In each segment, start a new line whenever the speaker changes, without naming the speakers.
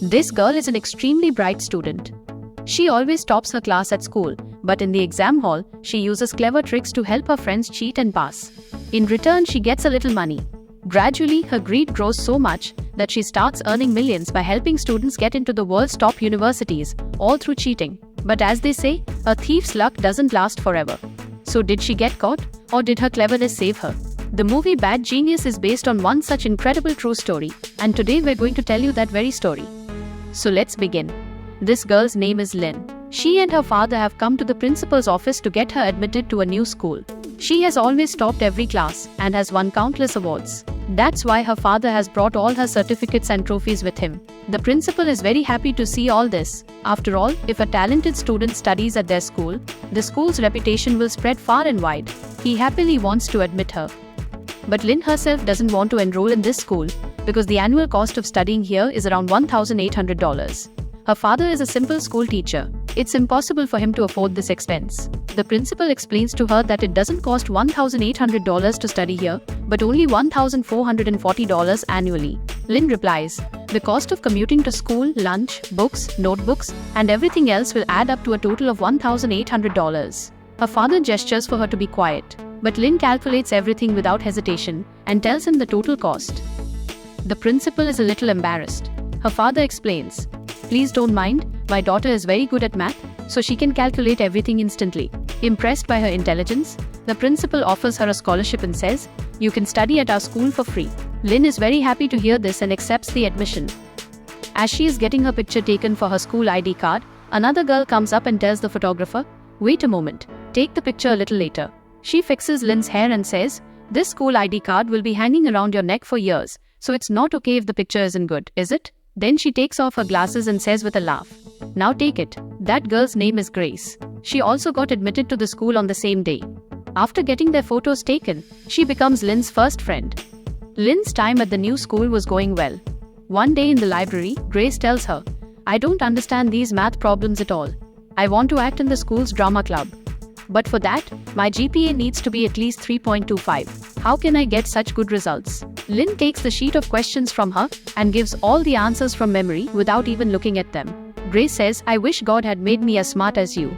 This girl is an extremely bright student. She always tops her class at school, but in the exam hall, she uses clever tricks to help her friends cheat and pass. In return, she gets a little money. Gradually, her greed grows so much that she starts earning millions by helping students get into the world's top universities, all through cheating. But as they say, a thief's luck doesn't last forever. So did she get caught, or did her cleverness save her? The movie Bad Genius is based on one such incredible true story, and today we're going to tell you that very story. So let's begin. This girl's name is Lynn. She and her father have come to the principal's office to get her admitted to a new school. She has always topped every class and has won countless awards. That's why her father has brought all her certificates and trophies with him. The principal is very happy to see all this. After all, if a talented student studies at their school, the school's reputation will spread far and wide. He happily wants to admit her. But Lynn herself doesn't want to enroll in this school because the annual cost of studying here is around $1,800. Her father is a simple school teacher. It's impossible for him to afford this expense. The principal explains to her that it doesn't cost $1,800 to study here, but only $1,440 annually. Lynn replies, "The cost of commuting to school, lunch, books, notebooks, and everything else will add up to a total of $1,800. Her father gestures for her to be quiet, but Lynn calculates everything without hesitation and tells him the total cost. The principal is a little embarrassed. Her father explains, "Please don't mind, my daughter is very good at math, so she can calculate everything instantly." Impressed by her intelligence, the principal offers her a scholarship and says, "You can study at our school for free." Lynn is very happy to hear this and accepts the admission. As she is getting her picture taken for her school ID card, another girl comes up and tells the photographer, "Wait a moment, take the picture a little later." She fixes Lynn's hair and says, "This school ID card will be hanging around your neck for years, so it's not okay if the picture isn't good, is it?" Then she takes off her glasses and says with a laugh, "Now take it." That girl's name is Grace. She also got admitted to the school on the same day. After getting their photos taken, she becomes Lynn's first friend. Lynn's time at the new school was going well. One day in the library, Grace tells her, "I don't understand these math problems at all. I want to act in the school's drama club. But for that, my GPA needs to be at least 3.25. How can I get such good results?" Lynn takes the sheet of questions from her and gives all the answers from memory without even looking at them. Grace says, "I wish God had made me as smart as you.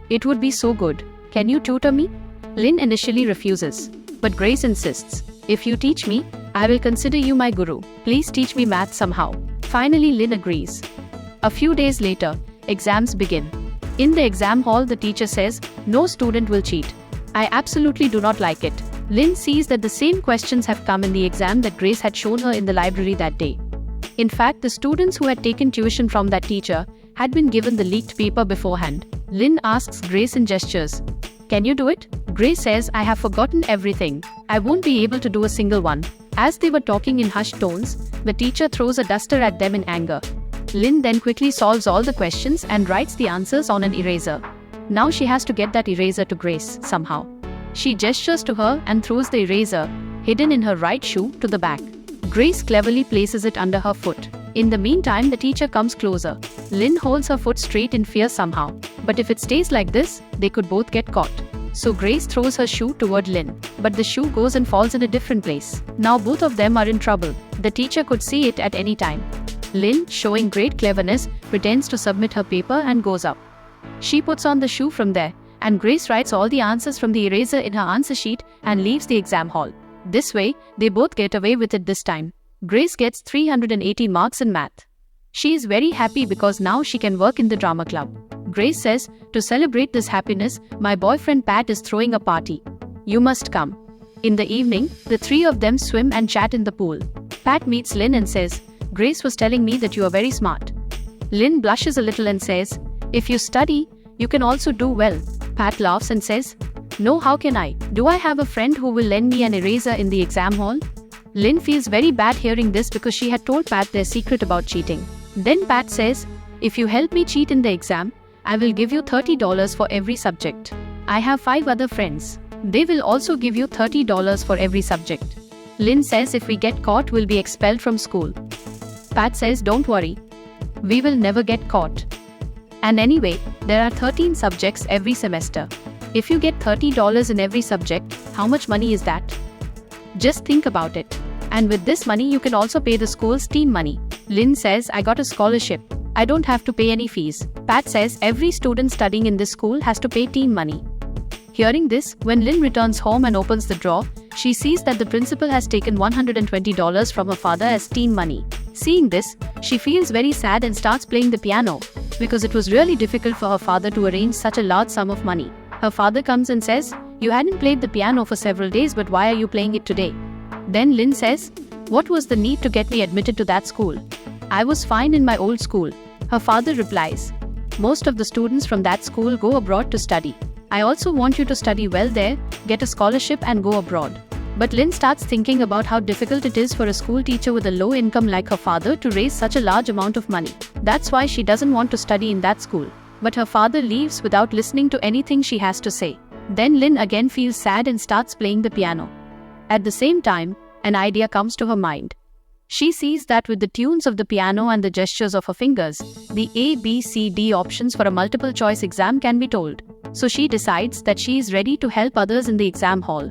It would be so good. Can you tutor me?" Lynn initially refuses, but Grace insists, "If you teach me, I will consider you my guru. Please teach me math somehow." Finally, Lynn agrees. A few days later, exams begin. In the exam hall, the teacher says, "No student will cheat." I absolutely do not like it. Lynn sees that the same questions have come in the exam that Grace had shown her in the library that day. In fact, the students who had taken tuition from that teacher had been given the leaked paper beforehand. Lynn asks Grace in gestures, "Can you do it?" Grace says, "I have forgotten everything. I won't be able to do a single one." As they were talking in hushed tones, the teacher throws a duster at them in anger. Lynn then quickly solves all the questions and writes the answers on an eraser. Now she has to get that eraser to Grace somehow. She gestures to her and throws the eraser, hidden in her right shoe, to the back. Grace cleverly places it under her foot. In the meantime, the teacher comes closer. Lynn holds her foot straight in fear somehow. But if it stays like this, they could both get caught. So Grace throws her shoe toward Lynn, but the shoe goes and falls in a different place. Now both of them are in trouble. The teacher could see it at any time. Lynn, showing great cleverness, pretends to submit her paper and goes up. She puts on the shoe from there, and Grace writes all the answers from the eraser in her answer sheet and leaves the exam hall. This way, they both get away with it this time. Grace gets 380 marks in math. She is very happy because now she can work in the drama club. Grace says, "To celebrate this happiness, my boyfriend Pat is throwing a party. You must come." In the evening, the three of them swim and chat in the pool. Pat meets Lynn and says, "Grace was telling me that you are very smart." Lynn blushes a little and says, "If you study, you can also do well." Pat laughs and says, "No, how can I? Do I have a friend who will lend me an eraser in the exam hall?" Lynn feels very bad hearing this because she had told Pat their secret about cheating. Then Pat says, "If you help me cheat in the exam, I will give you $30 for every subject. I have 5 other friends. They will also give you $30 for every subject." Lynn says, "If we get caught, we'll be expelled from school." Pat says, "Don't worry. We will never get caught. And anyway, there are 13 subjects every semester. If you get $30 in every subject, how much money is that? Just think about it. And with this money, you can also pay the school's teen money." Lynn says, I got a scholarship. I don't have to pay any fees. Pat says, every student studying in this school has to pay teen money. Hearing this, when Lynn returns home and opens the drawer, she sees that the principal has taken $120 from her father as teen money. Seeing this, she feels very sad and starts playing the piano, because it was really difficult for her father to arrange such a large sum of money. Her father comes and says, you hadn't played the piano for several days, but why are you playing it today? Then Lynn says, what was the need to get me admitted to that school? I was fine in my old school. Her father replies, most of the students from that school go abroad to study. I also want you to study well there, get a scholarship and go abroad. But Lynn starts thinking about how difficult it is for a school teacher with a low income like her father to raise such a large amount of money. That's why she doesn't want to study in that school. But her father leaves without listening to anything she has to say. Then Lynn again feels sad and starts playing the piano. At the same time, an idea comes to her mind. She sees that with the tunes of the piano and the gestures of her fingers, the A, B, C, D options for a multiple choice exam can be told. So she decides that she is ready to help others in the exam hall.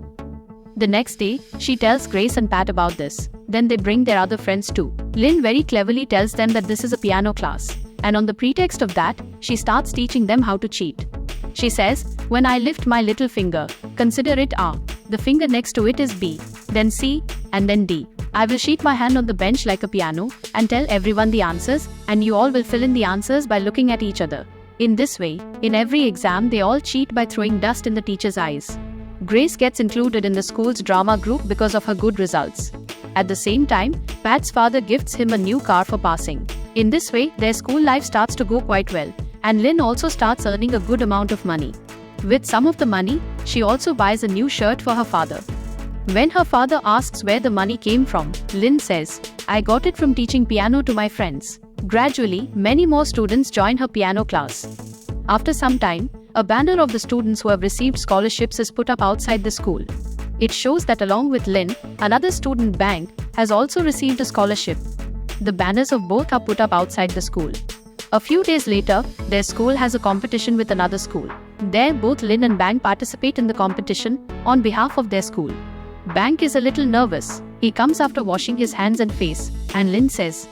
The next day, she tells Grace and Pat about this. Then they bring their other friends too. Lynn very cleverly tells them that this is a piano class. And on the pretext of that, she starts teaching them how to cheat. She says, when I lift my little finger, consider it R. The finger next to it is B, then C, and then D. I will sheet my hand on the bench like a piano and tell everyone the answers, and you all will fill in the answers by looking at each other. In this way, in every exam, they all cheat by throwing dust in the teacher's eyes. Grace gets included in the school's drama group because of her good results. At the same time, Pat's father gifts him a new car for passing. In this way, their school life starts to go quite well, and Lynn also starts earning a good amount of money. With some of the money, she also buys a new shirt for her father. When her father asks where the money came from, Lynn says, I got it from teaching piano to my friends. Gradually, many more students join her piano class. After some time, a banner of the students who have received scholarships is put up outside the school. It shows that along with Lynn, another student, Bank, has also received a scholarship. The banners of both are put up outside the school. A few days later, their school has a competition with another school. There, both Lynn and Bank participate in the competition on behalf of their school. Bank is a little nervous. He comes after washing his hands and face, and Lynn says,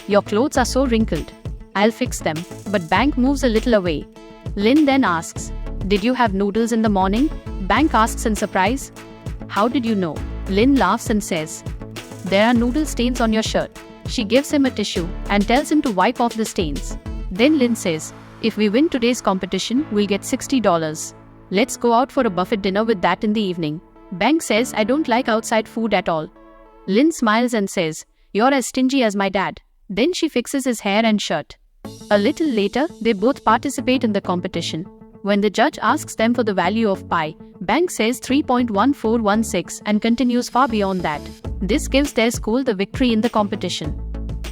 your clothes are so wrinkled. I'll fix them. But Bank moves a little away. Lynn then asks, did you have noodles in the morning? Bank asks in surprise, how did you know? Lynn laughs and says, there are noodle stains on your shirt. She gives him a tissue and tells him to wipe off the stains. Then Lynn says, if we win today's competition, we'll get $60. Let's go out for a buffet dinner with that in the evening. Bank says, I don't like outside food at all. Lynn smiles and says, you're as stingy as my dad. Then she fixes his hair and shirt. A little later, they both participate in the competition. When the judge asks them for the value of pi, Bank says 3.1416 and continues far beyond that. This gives their school the victory in the competition.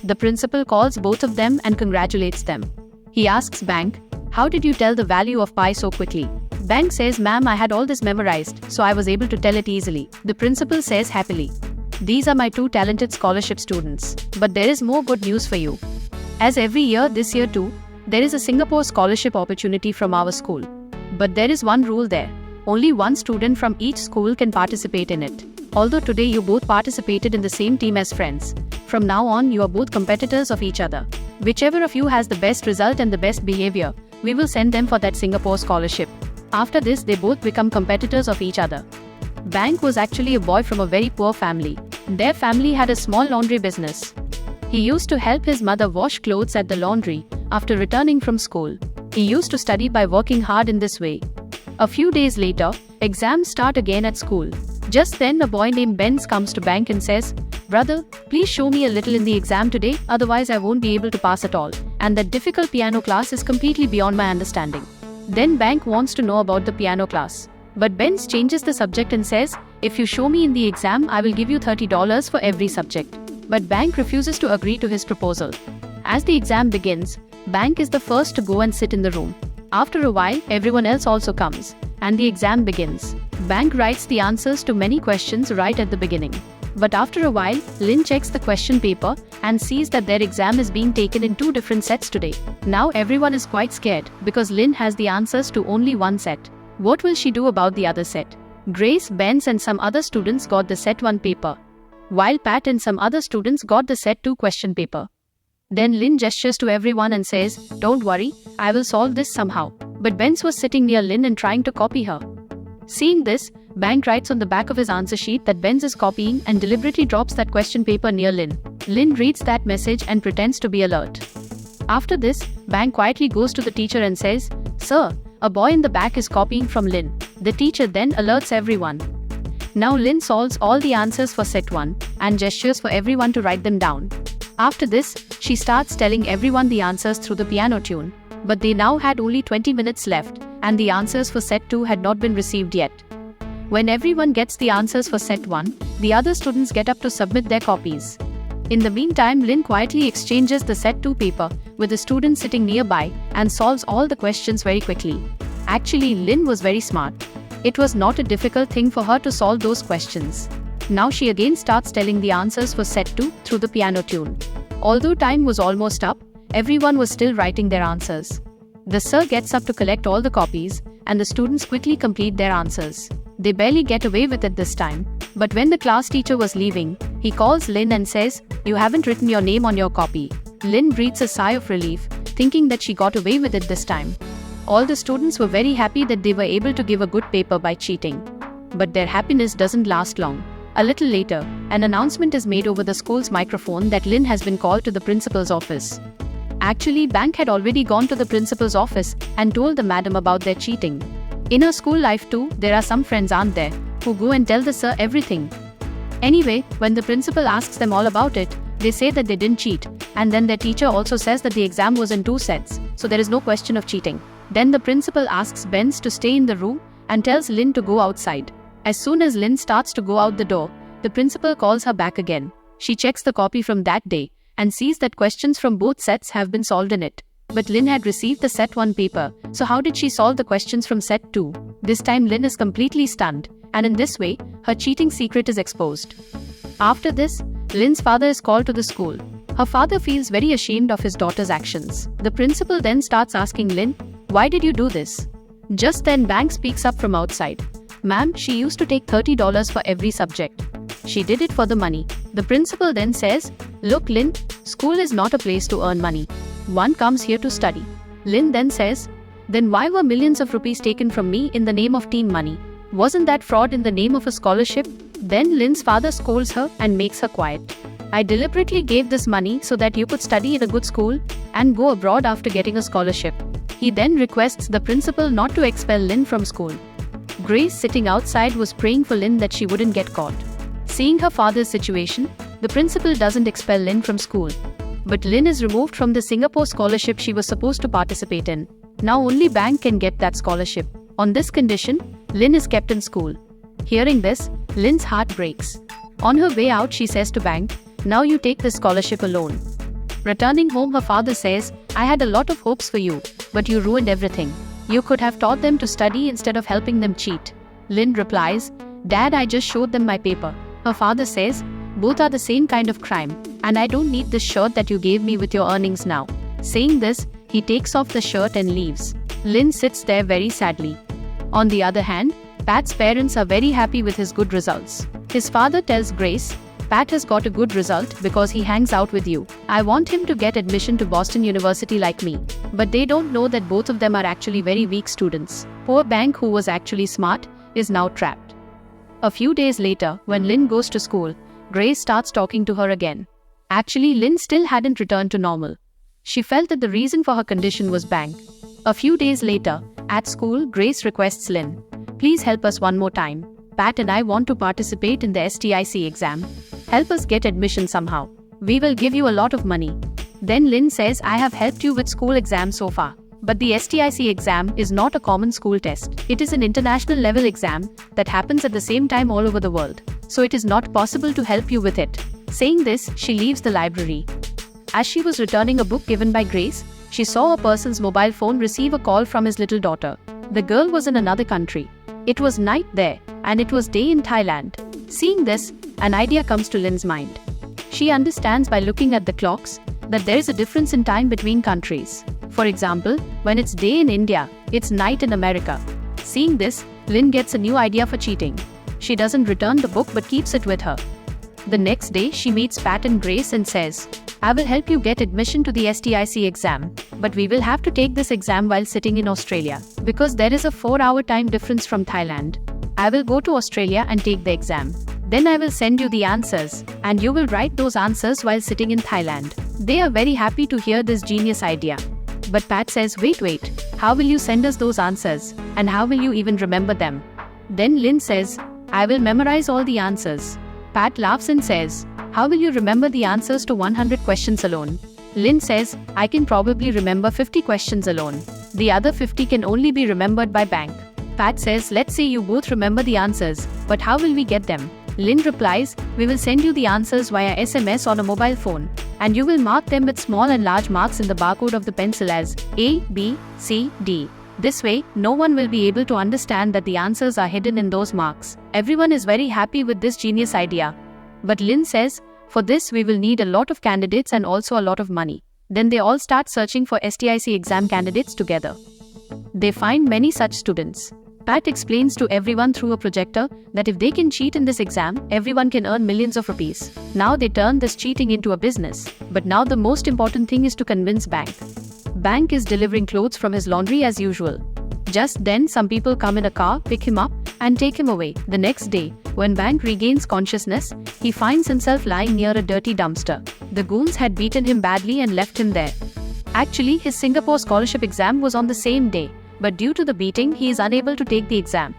The principal calls both of them and congratulates them. He asks Bank, how did you tell the value of pi so quickly? Bank says, ma'am, I had all this memorized, so I was able to tell it easily. The principal says happily, these are my two talented scholarship students. But there is more good news for you. As every year, this year too, there is a Singapore scholarship opportunity from our school. But there is one rule there. Only one student from each school can participate in it. Although today you both participated in the same team as friends, from now on you are both competitors of each other. Whichever of you has the best result and the best behavior, we will send them for that Singapore scholarship. After this, they both become competitors of each other. Bank was actually a boy from a very poor family. Their family had a small laundry business. He used to help his mother wash clothes at the laundry after returning from school. He used to study by working hard in this way. A few days later, exams start again at school. Just then, a boy named Benz comes to Bank and says, brother, please show me a little in the exam today, otherwise I won't be able to pass at all. And that difficult piano class is completely beyond my understanding. Then Bank wants to know about the piano class. But Benz changes the subject and says, if you show me in the exam, I will give you $30 for every subject. But Bank refuses to agree to his proposal. As the exam begins, Bank is the first to go and sit in the room. After a while, everyone else also comes, and the exam begins. Bank writes the answers to many questions right at the beginning. But after a while, Lynn checks the question paper and sees that their exam is being taken in two different sets today. Now everyone is quite scared because Lynn has the answers to only one set. What will she do about the other set? Grace, Benz and some other students got the set 1 paper, while Pat and some other students got the set 2 question paper. Then Lynn gestures to everyone and says, "Don't worry, I will solve this somehow." But Benz was sitting near Lynn and trying to copy her. Seeing this, Bank writes on the back of his answer sheet that Benz is copying and deliberately drops that question paper near Lynn. Lynn reads that message and pretends to be alert. After this, Bank quietly goes to the teacher and says, "Sir, a boy in the back is copying from Lynn." The teacher then alerts everyone. Now Lynn solves all the answers for set 1 and gestures for everyone to write them down. After this, she starts telling everyone the answers through the piano tune. But they now had only 20 minutes left, and the answers for set 2 had not been received yet. When everyone gets the answers for set 1, the other students get up to submit their copies. In the meantime, Lynn quietly exchanges the set 2 paper with the student sitting nearby and solves all the questions very quickly. Actually, Lynn was very smart. It was not a difficult thing for her to solve those questions. Now she again starts telling the answers for set 2 through the piano tune. Although time was almost up, everyone was still writing their answers. The sir gets up to collect all the copies, and the students quickly complete their answers. They barely get away with it this time, but when the class teacher was leaving, he calls Lynn and says, "You haven't written your name on your copy." Lynn breathes a sigh of relief, thinking that she got away with it this time. All the students were very happy that they were able to give a good paper by cheating. But their happiness doesn't last long. A little later, an announcement is made over the school's microphone that Lynn has been called to the principal's office. Actually, Bank had already gone to the principal's office and told the madam about their cheating. In her school life too, there are some friends, aren't there, who go and tell the sir everything. Anyway, when the principal asks them all about it, they say that they didn't cheat, and then their teacher also says that the exam was in 2 sets, so there is no question of cheating. Then the principal asks Benz to stay in the room and tells Lynn to go outside. As soon as Lynn starts to go out the door, the principal calls her back again. She checks the copy from that day and sees that questions from both sets have been solved in it. But Lynn had received the set 1 paper, so how did she solve the questions from set 2? This time Lynn is completely stunned, and in this way, her cheating secret is exposed. After this, Lynn's father is called to the school. Her father feels very ashamed of his daughter's actions. The principal then starts asking Lynn, "Why did you do this?" Just then Bank speaks up from outside. "Ma'am, she used to take $30 for every subject. She did it for the money." The principal then says, "Look, Lynn, school is not a place to earn money. One comes here to study." Lynn then says, "Then why were millions of rupees taken from me in the name of team money? Wasn't that fraud in the name of a scholarship?" Then Lynn's father scolds her and makes her quiet. "I deliberately gave this money so that you could study in a good school and go abroad after getting a scholarship." He then requests the principal not to expel Lynn from school. Grace, sitting outside, was praying for Lynn that she wouldn't get caught. Seeing her father's situation, the principal doesn't expel Lynn from school. But Lynn is removed from the Singapore scholarship she was supposed to participate in. Now only Bank can get that scholarship. On this condition, Lynn is kept in school. Hearing this, Lynn's heart breaks. On her way out, she says to Bank, "Now you take this scholarship alone." Returning home, her father says, "I had a lot of hopes for you, but you ruined everything. You could have taught them to study instead of helping them cheat." Lynn replies, "Dad, I just showed them my paper." Her father says, "Both are the same kind of crime, and I don't need this shirt that you gave me with your earnings now." Saying this, he takes off the shirt and leaves. Lynn sits there very sadly. On the other hand, Pat's parents are very happy with his good results. His father tells Grace, "Pat has got a good result because he hangs out with you. I want him to get admission to Boston University like me." But they don't know that both of them are actually very weak students. Poor Bank, who was actually smart, is now trapped. A few days later, when Lynn goes to school, Grace starts talking to her again. Actually, Lynn still hadn't returned to normal. She felt that the reason for her condition was Bank. A few days later, at school, Grace requests Lynn, "Please help us one more time. Pat and I want to participate in the STIC exam. Help us get admission somehow. We will give you a lot of money." Then Lynn says, "I have helped you with school exams so far. But the STIC exam is not a common school test. It is an international level exam that happens at the same time all over the world. So it is not possible to help you with it." Saying this, she leaves the library. As she was returning a book given by Grace, she saw a person's mobile phone receive a call from his little daughter. The girl was in another country. It was night there, and it was day in Thailand. Seeing this, an idea comes to Lynn's mind. She understands by looking at the clocks that there is a difference in time between countries. For example, when it's day in India, it's night in America. Seeing this, Lynn gets a new idea for cheating. She doesn't return the book but keeps it with her. The next day, she meets Pat and Grace and says, I will help you get admission to the STIC exam, but we will have to take this exam while sitting in Australia, because there is a 4-hour time difference from Thailand. I will go to Australia and take the exam. Then I will send you the answers, and you will write those answers while sitting in Thailand. They are very happy to hear this genius idea. But Pat says, wait, how will you send us those answers? And how will you even remember them? Then Lynn says, I will memorize all the answers. Pat laughs and says, how will you remember the answers to 100 questions alone? Lynn says, I can probably remember 50 questions alone. The other 50 can only be remembered by Bank. Pat says, let's say you both remember the answers, but how will we get them? Lynn replies, we will send you the answers via SMS on a mobile phone, and you will mark them with small and large marks in the barcode of the pencil as A, B, C, D. This way, no one will be able to understand that the answers are hidden in those marks. Everyone is very happy with this genius idea. But Lynn says, for this we will need a lot of candidates and also a lot of money. Then they all start searching for STIC exam candidates together. They find many such students. Pat explains to everyone through a projector that if they can cheat in this exam, everyone can earn millions of rupees. Now they turn this cheating into a business. But now the most important thing is to convince Bank. Bank is delivering clothes from his laundry as usual. Just then some people come in a car, pick him up, and take him away. The next day, when Bank regains consciousness, he finds himself lying near a dirty dumpster. The goons had beaten him badly and left him there. Actually, his Singapore scholarship exam was on the same day, but due to the beating, he is unable to take the exam.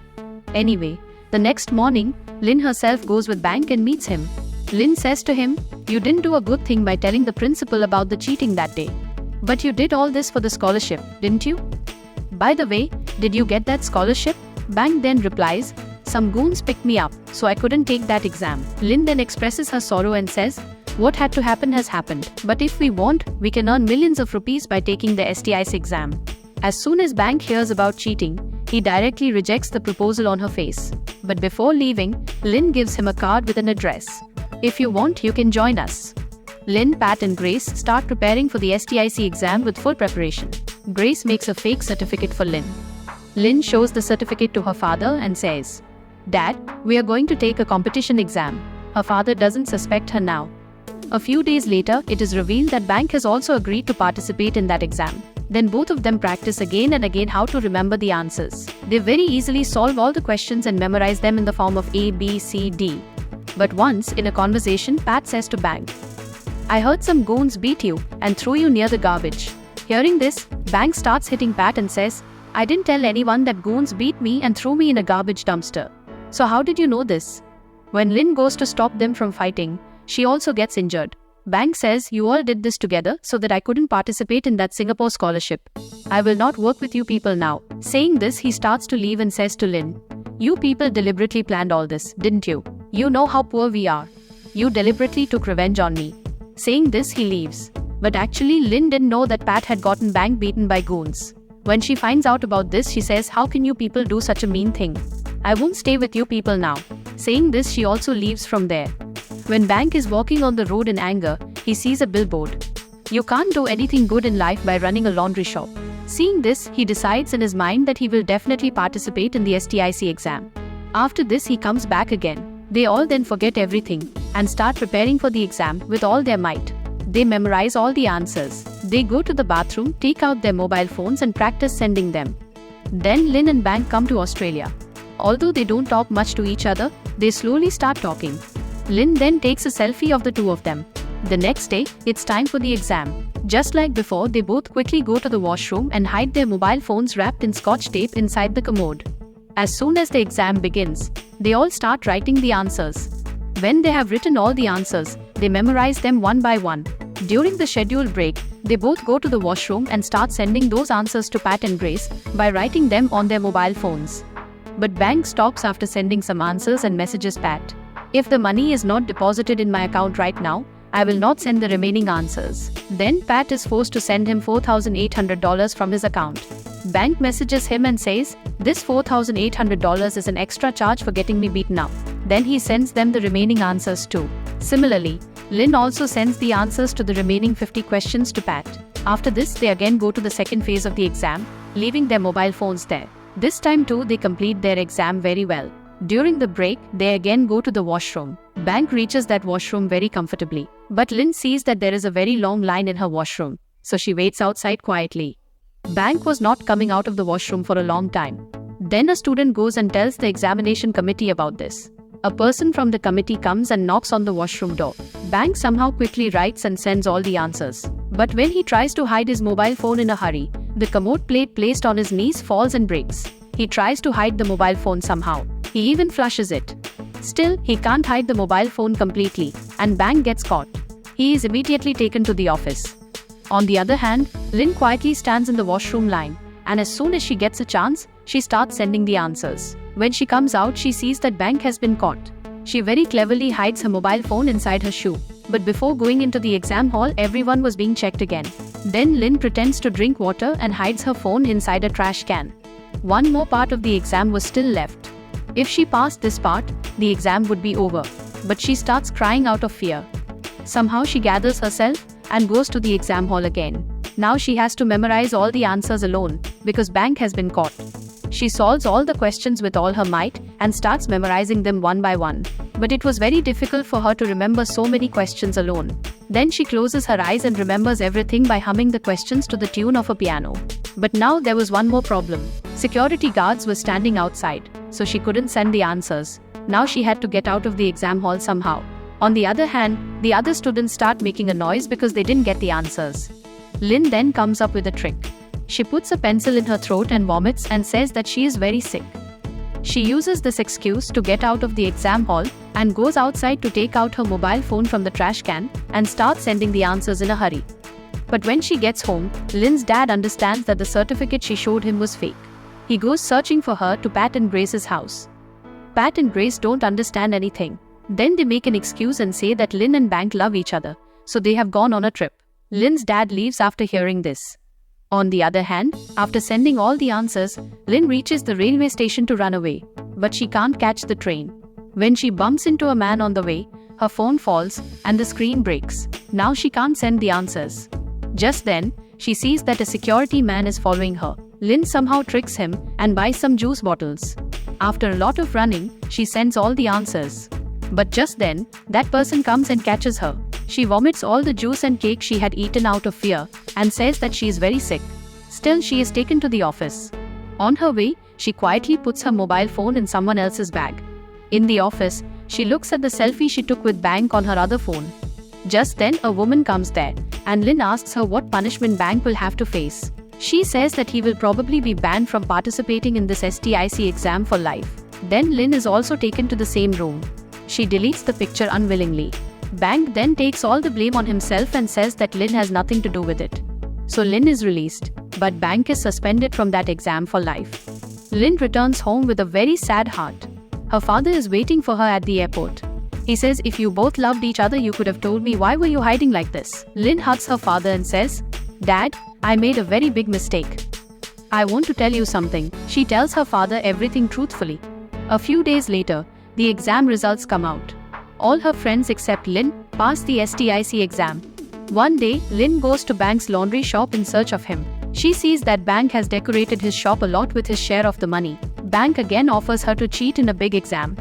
Anyway, the next morning, Lynn herself goes with Bank and meets him. Lynn says to him, you didn't do a good thing by telling the principal about the cheating that day. But you did all this for the scholarship, didn't you? By the way, did you get that scholarship? Bank then replies, some goons picked me up, so I couldn't take that exam. Lynn then expresses her sorrow and says, what had to happen has happened. But if we want, we can earn millions of rupees by taking the STIC exam. As soon as Bank hears about cheating, he directly rejects the proposal on her face. But before leaving, Lynn gives him a card with an address. If you want, you can join us. Lynn, Pat and Grace start preparing for the STIC exam with full preparation. Grace makes a fake certificate for Lynn. Lynn shows the certificate to her father and says, Dad, we are going to take a competition exam. Her father doesn't suspect her now. A few days later, it is revealed that Bank has also agreed to participate in that exam. Then both of them practice again and again how to remember the answers. They very easily solve all the questions and memorize them in the form of A, B, C, D. But once, in a conversation, Pat says to Bank, I heard some goons beat you and threw you near the garbage. Hearing this, Bank starts hitting Pat and says, I didn't tell anyone that goons beat me and threw me in a garbage dumpster. So how did you know this? When Lynn goes to stop them from fighting, she also gets injured. Bank says, you all did this together so that I couldn't participate in that Singapore scholarship. I will not work with you people now. Saying this, he starts to leave and says to Lynn, you people deliberately planned all this, didn't you? You know how poor we are. You deliberately took revenge on me. Saying this, he leaves. But actually, Lynn didn't know that Pat had gotten Bank beaten by goons. When she finds out about this, she says, how can you people do such a mean thing? I won't stay with you people now. Saying this, she also leaves from there. When Bank is walking on the road in anger, he sees a billboard. You can't do anything good in life by running a laundry shop. Seeing this, he decides in his mind that he will definitely participate in the STIC exam. After this, he comes back again. They all then forget everything and start preparing for the exam with all their might. They memorize all the answers. They go to the bathroom, take out their mobile phones and practice sending them. Then Lynn and Bank come to Australia. Although they don't talk much to each other, they slowly start talking. Lynn then takes a selfie of the two of them. The next day, it's time for the exam. Just like before, they both quickly go to the washroom and hide their mobile phones wrapped in scotch tape inside the commode. As soon as the exam begins, they all start writing the answers. When they have written all the answers, they memorize them one by one. During the scheduled break, they both go to the washroom and start sending those answers to Pat and Grace by writing them on their mobile phones. But Bank stops after sending some answers and messages Pat. If the money is not deposited in my account right now, I will not send the remaining answers. Then Pat is forced to send him $4,800 from his account. Bank messages him and says, this $4,800 is an extra charge for getting me beaten up. Then he sends them the remaining answers too. Similarly, Lynn also sends the answers to the remaining 50 questions to Pat. After this, they again go to the second phase of the exam, leaving their mobile phones there. This time too, they complete their exam very well. During the break, they again go to the washroom. Bank reaches that washroom very comfortably. But Lynn sees that there is a very long line in her washroom, so she waits outside quietly. Bank was not coming out of the washroom for a long time. Then a student goes and tells the examination committee about this. A person from the committee comes and knocks on the washroom door. Bank somehow quickly writes and sends all the answers. But when he tries to hide his mobile phone in a hurry, the commode plate placed on his knees falls and breaks. He tries to hide the mobile phone somehow. He even flushes it. Still, he can't hide the mobile phone completely, and Bank gets caught. He is immediately taken to the office. On the other hand, Lynn quietly stands in the washroom line, and as soon as she gets a chance, she starts sending the answers. When she comes out, she sees that Bank has been caught. She very cleverly hides her mobile phone inside her shoe. But before going into the exam hall, everyone was being checked again. Then Lynn pretends to drink water and hides her phone inside a trash can. One more part of the exam was still left. If she passed this part, the exam would be over. But she starts crying out of fear. Somehow she gathers herself and goes to the exam hall again. Now she has to memorize all the answers alone because Bank has been caught. She solves all the questions with all her might and starts memorizing them one by one. But it was very difficult for her to remember so many questions alone. Then she closes her eyes and remembers everything by humming the questions to the tune of a piano. But now there was one more problem. Security guards were standing outside, so she couldn't send the answers. Now she had to get out of the exam hall somehow. On the other hand, the other students start making a noise because they didn't get the answers. Lynn then comes up with a trick. She puts a pencil in her throat and vomits and says that she is very sick. She uses this excuse to get out of the exam hall and goes outside to take out her mobile phone from the trash can and start sending the answers in a hurry. But when she gets home, Lynn's dad understands that the certificate she showed him was fake. He goes searching for her to Pat and Grace's house. Pat and Grace don't understand anything. Then they make an excuse and say that Lynn and Bank love each other, so they have gone on a trip. Lynn's dad leaves after hearing this. On the other hand, after sending all the answers, Lynn reaches the railway station to run away. But she can't catch the train. When she bumps into a man on the way, her phone falls and the screen breaks. Now she can't send the answers. Just then, she sees that a security man is following her. Lynn somehow tricks him and buys some juice bottles. After a lot of running, she sends all the answers. But just then, that person comes and catches her. She vomits all the juice and cake she had eaten out of fear and says that she is very sick. Still, she is taken to the office. On her way, she quietly puts her mobile phone in someone else's bag. In the office, she looks at the selfie she took with Bank on her other phone. Just then, a woman comes there, and Lynn asks her what punishment Bank will have to face. She says that he will probably be banned from participating in this STIC exam for life. Then Lynn is also taken to the same room. She deletes the picture unwillingly. Bank then takes all the blame on himself and says that Lynn has nothing to do with it. So Lynn is released, but Bank is suspended from that exam for life. Lynn returns home with a very sad heart. Her father is waiting for her at the airport. He says, "If you both loved each other, you could have told me. Why were you hiding like this?" Lynn hugs her father and says, "Dad, I made a very big mistake. I want to tell you something." She tells her father everything truthfully. A few days later, the exam results come out. All her friends except Lynn pass the STIC exam. One day, Lynn goes to Bank's laundry shop in search of him. She sees that Bank has decorated his shop a lot with his share of the money. Bank again offers her to cheat in a big exam.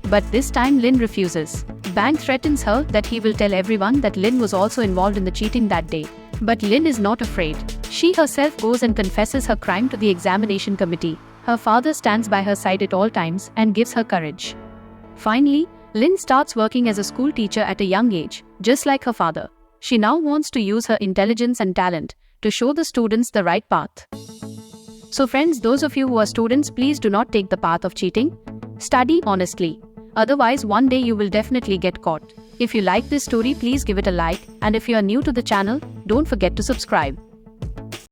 But this time Lynn refuses. Bank threatens her that he will tell everyone that Lynn was also involved in the cheating that day. But Lynn is not afraid. She herself goes and confesses her crime to the examination committee. Her father stands by her side at all times and gives her courage. Finally, Lynn starts working as a school teacher at a young age, just like her father. She now wants to use her intelligence and talent to show the students the right path. So friends, those of you who are students, please do not take the path of cheating. Study honestly. Otherwise, one day you will definitely get caught. If you like this story, please give it a like, and if you are new to the channel, don't forget to subscribe.